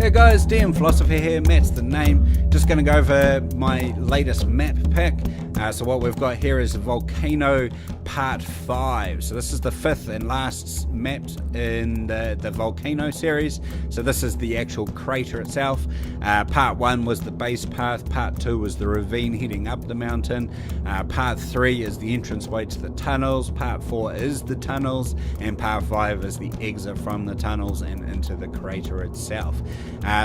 Hey guys, DM Philosopher here, Matt's the name. Just going to go over my latest map pick. So what we've got here is Volcano Part 5. So this is the fifth and last map in the Volcano series. So this is the actual crater itself. Part 1 was the base path, Part 2 was the ravine heading up the mountain, Part 3 is the entranceway to the tunnels, Part 4 is the tunnels, and Part 5 is the exit from the tunnels and into the crater itself.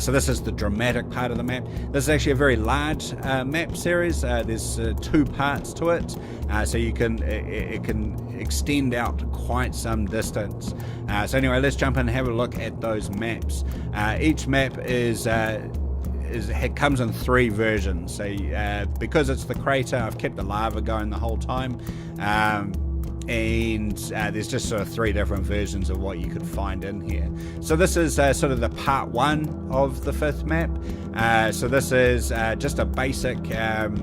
So this is the dramatic part of the map. This is actually a very large map series. There's two parts to it, so you can it can extend out quite some distance. So anyway, let's jump in and have a look at those maps. Each map it comes in 3 versions. So because it's the crater, I've kept the lava going the whole time. And there's just sort of 3 different versions of what you could find in here. So this is sort of the part 1 of the 5th map. So this is just a basic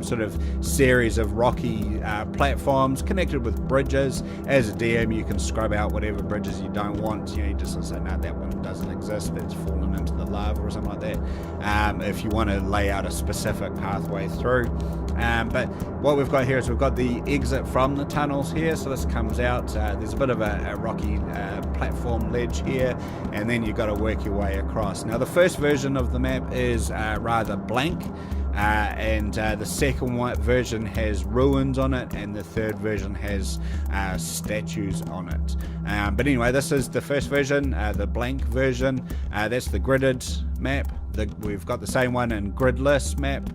sort of series of rocky platforms connected with bridges. As a DM, you can scrub out whatever bridges you don't want. You just say, no, that one doesn't exist, that's fallen into the lava or something like that. If you want to lay out a specific pathway through. But what we've got here is we've got the exit from the tunnels here. So this comes out, there's a bit of a rocky platform ledge here, and then you've got to work your way across. Now the first version of the map is rather blank, and the second version has ruins on it, and the third version has statues on it. But anyway, this is the first version, the blank version. That's the gridded map. We've got the same one in gridless map.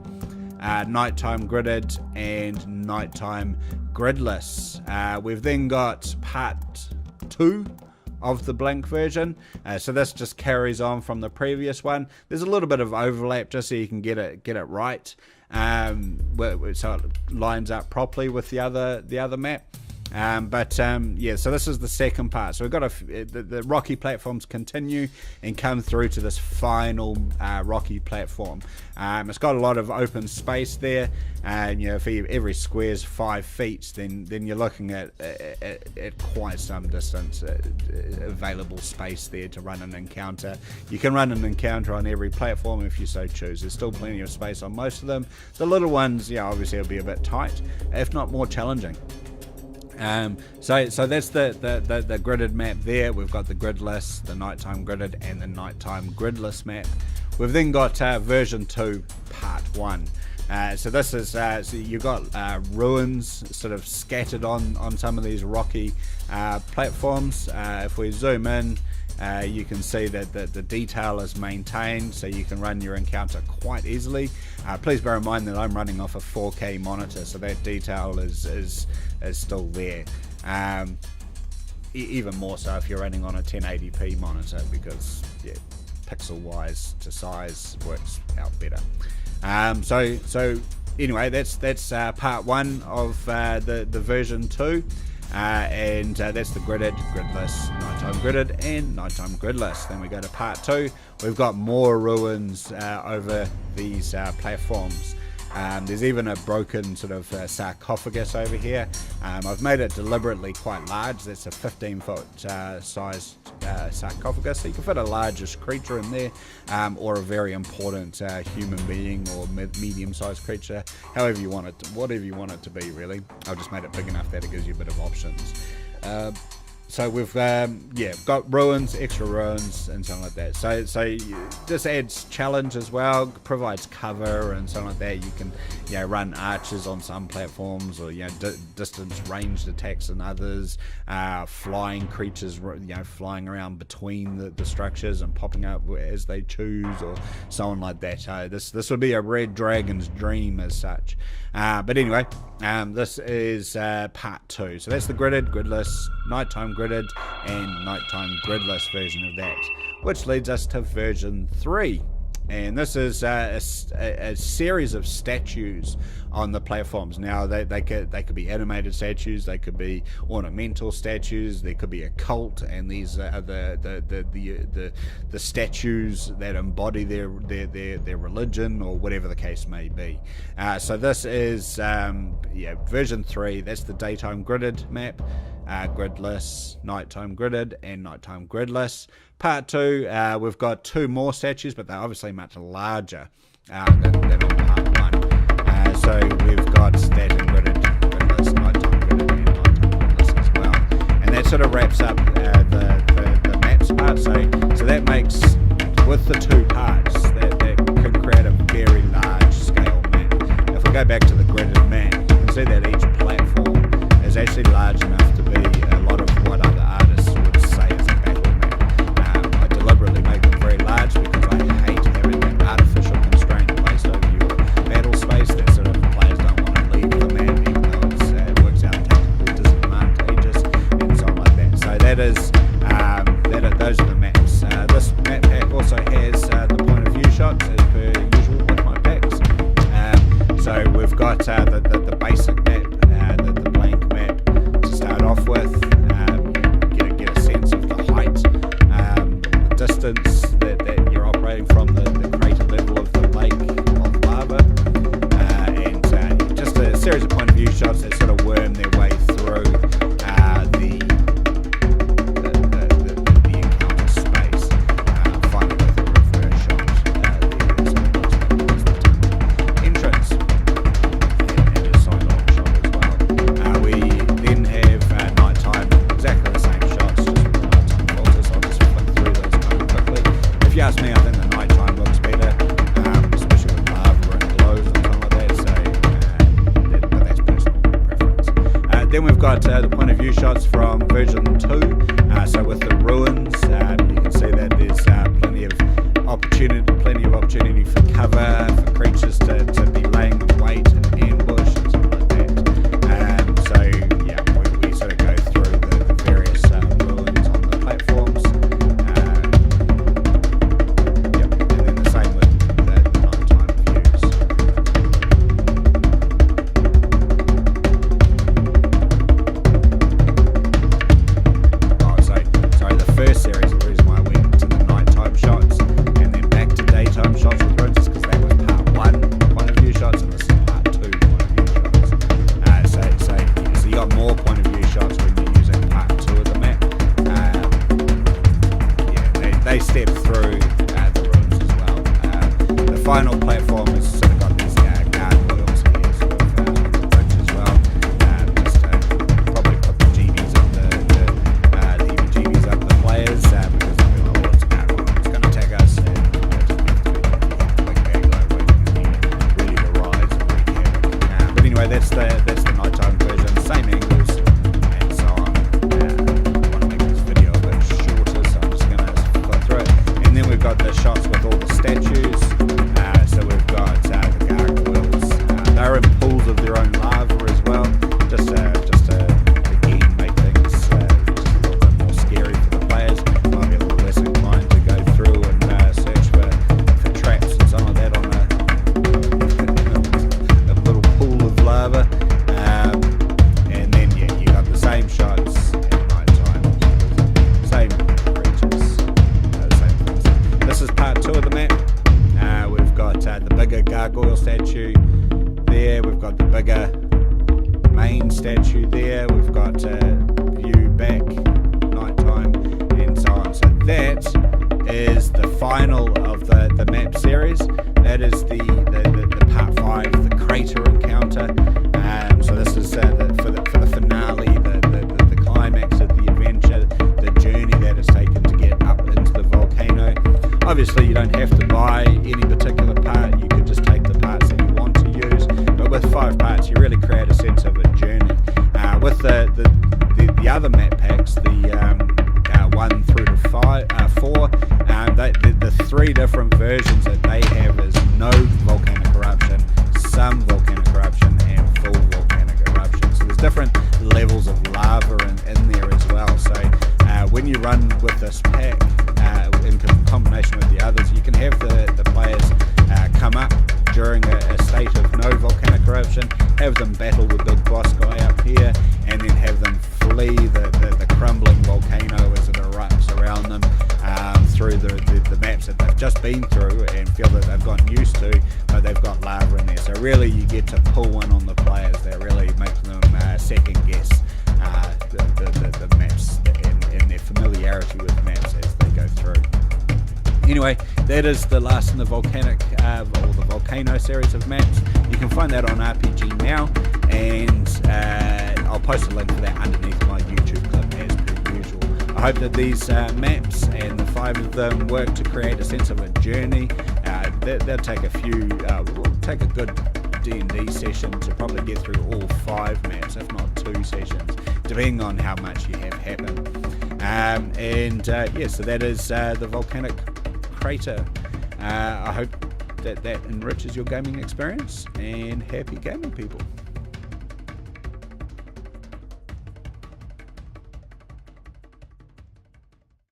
Nighttime gridded and nighttime gridless. We've then got part 2 of the blank version. So this just carries on from the previous one. There's a little bit of overlap just so you can get it right, so it lines up properly with the other map. Yeah, so this is the second part. So we've got the rocky platforms continue and come through to this final rocky platform. It's got a lot of open space there, and if every square is 5 feet, then you're looking at quite some distance available space there to run an encounter. You can run an encounter on every platform if you so choose. There's still plenty of space on most of them. The little ones, obviously it'll be a bit tight, if not more challenging. So that's the gridded map there. We've got the gridless, the nighttime gridded, and the nighttime gridless map. We've then got version 2, part 1. So this is so you've got ruins sort of scattered on some of these rocky platforms. If we zoom in, you can see that the detail is maintained, so you can run your encounter quite easily. Please bear in mind that I'm running off a 4K monitor, so that detail is still there. Even more so if you're running on a 1080p monitor, because pixel wise to size works out better. So anyway, that's part 1 of the version 2. And that's the gridded, gridless, nighttime gridded, and nighttime gridless. Then we go to part 2. We've got more ruins over these platforms. There's even a broken sort of sarcophagus over here. I've made it deliberately quite large. That's a 15-foot sized sarcophagus, so you can fit a largest creature in there, or a very important human being or medium-sized creature, however you want it, whatever you want it to be, really. I've just made it big enough that it gives you a bit of options. So we've got ruins, extra ruins, and something like that. So this adds challenge as well, provides cover and something like that. You can run archers on some platforms, or distance ranged attacks on others. Flying creatures, flying around between the structures and popping up as they choose, or something like that. This would be a red dragon's dream as such. But anyway, this is part 2. So that's the gridded, gridless, nighttime gridded, and nighttime gridless version of that, which leads us to version 3. And this is a series of statues on the platforms. Now they could be animated statues, they could be ornamental statues, there could be a cult, and these are the statues that embody their religion, or whatever the case may be. So this is version 3. That's the daytime gridded map. gridless, nighttime gridded, and nighttime gridless. Part 2, we've got 2 more statues, but they're obviously much larger than on part 1. So we've got that in gridded, gridless, nighttime gridded, and nighttime gridless as well. And that sort of wraps up the maps part. So that makes, with the 2 parts, that can create a very large scale map. If we go back to the gridded map, you can see that each platform is actually large enough to be a lot of what other artists would say is a battle map. I deliberately make them very large because I hate having that artificial constraint placed over your battle space that sort of players don't want to leave the map, even though it works out tactically disadvantageous and so on like that. So that is those are the maps. This map pack also has the point of view shots as per usual with my packs. So we've got the basic map, the blank map to start off with. Get a sense of the height, the distance that you're operating from, the crater level of the lake of lava, and just a series of point of view shots that sort of worm their way through the encounter space. Finally with a reverse shot, the entrance and a side-on shot as well. We then have nighttime, exactly the same shots, just with the nighttime filters. I'll just flick through those kind of quickly. If you ask me, I think the nighttime looks better, especially with lava and glows and something like that. So, but that's personal preference. Then we've got the point of view shots from version 2. So with the ruins, you can see that there's plenty of opportunity for cover, for creatures to be laying in wait and ambush and something like that. So yeah, we sort of go through the various ruins on the platforms. Yep, and then the same with the nighttime views. Oh, sorry, the first series, the reason why I went to the nighttime shots and then back to daytime shots with ruins is because that was part 1 point of view shots and this is part 2 point of view shots. So you got more point of view shots when you're using part 2 of the map. They step through the ruins as well. The final platform has sort of got these gargoyles here sort of on the bridge as well. Just probably put the GBs up the EBGBs up the players because they'll be like, well, it's a gargoyle, it's going to attack us, and big gargoyle waiting here, ready to rise and wreak havoc. But anyway, that's the nighttime version, same angles and so on. I want to make this video a bit shorter, so I'm just going to flip through it. And then we've got the shots with all the statues. So we've got the gargoyles. They're in pools of their own lava as well, just to again make things just a little bit more scary for the players. Might be a little less inclined to go through and search for traps and some of that on a little pool of lava. And then yeah, you got the same shots at night time, same creatures, same things. This is part 2 of the map. We've got the bigger gargoyle statue there, we've got the bigger main statue there, we've got view back, nighttime, and so on. So that is the final of the map series. That is the part 5, the crater encounter. So this is for the finale, the climax of the adventure, the journey that is taken to get up into the volcano. Obviously, you don't have to buy any particular part. You could just take the parts that you want to use. But with 5 parts, you really create a sense of a journey. With the other map packs, the 1 through to 4, the 3 different versions that they have is no volcanic eruption, some volcanic eruption, and full volcanic eruption. So there's different levels of lava in there as well. So when you run with this pack in combination with the others, you can have the players come up during a state of no volcanic eruption, have them battle the big boss guy up here, and then have them flee the crumbling volcano as it erupts around them through the maps that they've just been through and feel that they've gotten used to, but they've got lava in there. So really you get to pull one on the players that really makes them second guess the familiarity with maps as they go through. Anyway, that is the last in the volcanic or the Volcano series of maps. You can find that on RPG Now, and I'll post a link for that underneath my YouTube clip as per usual. I hope that these maps and the 5 of them work to create a sense of a journey. They'll take take a good D&D session to probably get through all 5 maps, if not 2 sessions, depending on how much you have happen. So that is the volcanic crater. I hope that enriches your gaming experience, and happy gaming, people.